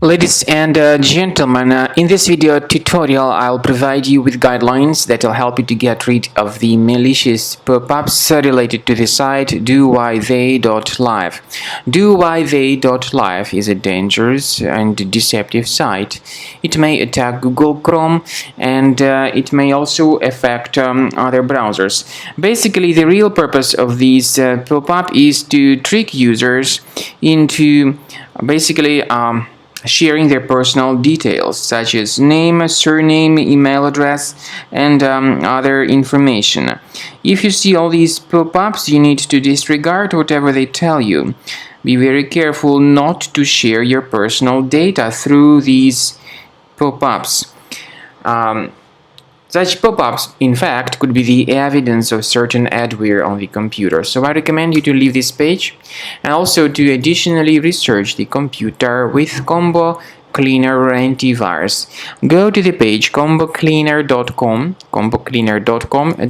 Ladies and gentlemen, in this video tutorial, I'll provide you with guidelines that will help you to get rid of the malicious pop-ups related to the site Dowhythey.live. Dowhythey.live is a dangerous and deceptive site. It may attack Google Chrome and it may also affect other browsers. Basically, the real purpose of these pop-up is to trick users into basically sharing their personal details such as name, surname, email address, and other information. If you see all these pop-ups, you need to disregard whatever they tell you. Be very careful not to share your personal data through these pop-ups. Such pop-ups, in fact, could be the evidence of certain adware on the computer. So I recommend you to leave this page and also to additionally research the computer with Combo Cleaner antivirus. Go to the page combocleaner.com,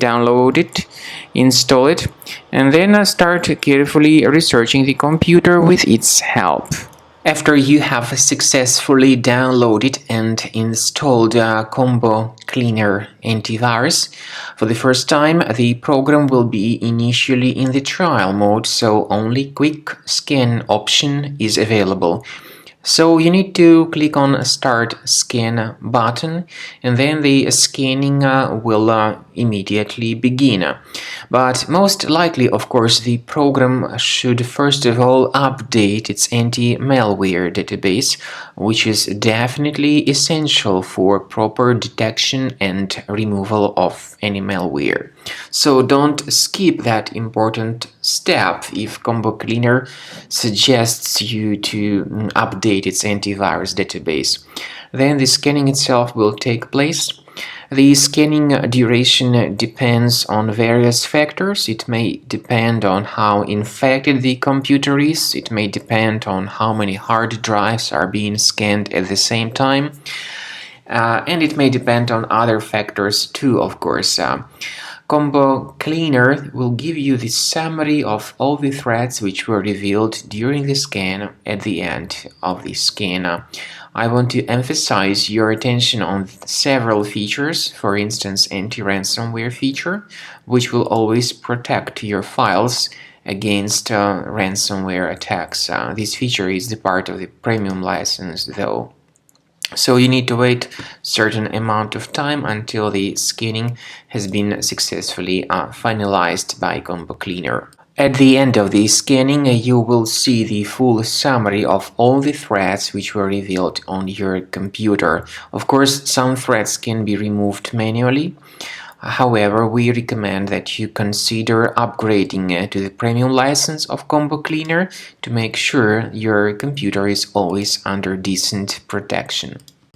download it, install it, and then start carefully researching the computer with its help. After you have successfully downloaded and installed Combo Cleaner antivirus, for the first time the program will be initially in the trial mode, so only quick scan option is available. So you need to click on Start Scan button, and then the scanning will immediately begin. But most likely, of course, the program should first of all update its anti-malware database, which is definitely essential for proper detection and removal of any malware. So don't skip that important step if Combo Cleaner suggests you to update its antivirus database. Then the scanning itself will take place. The scanning duration depends on various factors. It may depend on how infected the computer is. It may depend on how many hard drives are being scanned at the same time. And it may depend on other factors too, of course. Combo Cleaner will give you the summary of all the threats which were revealed during the scan at the end of the scan. I want to emphasize your attention on several features, for instance, anti-ransomware feature, which will always protect your files against ransomware attacks. This feature is the part of the premium license, though. So you need to wait a certain amount of time until the scanning has been successfully finalized by Combo Cleaner. At the end of the scanning, you will see the full summary of all the threats which were revealed on your computer. Of course, some threats can be removed manually. However, we recommend that you consider upgrading to the premium license of Combo Cleaner to make sure your computer is always under decent protection.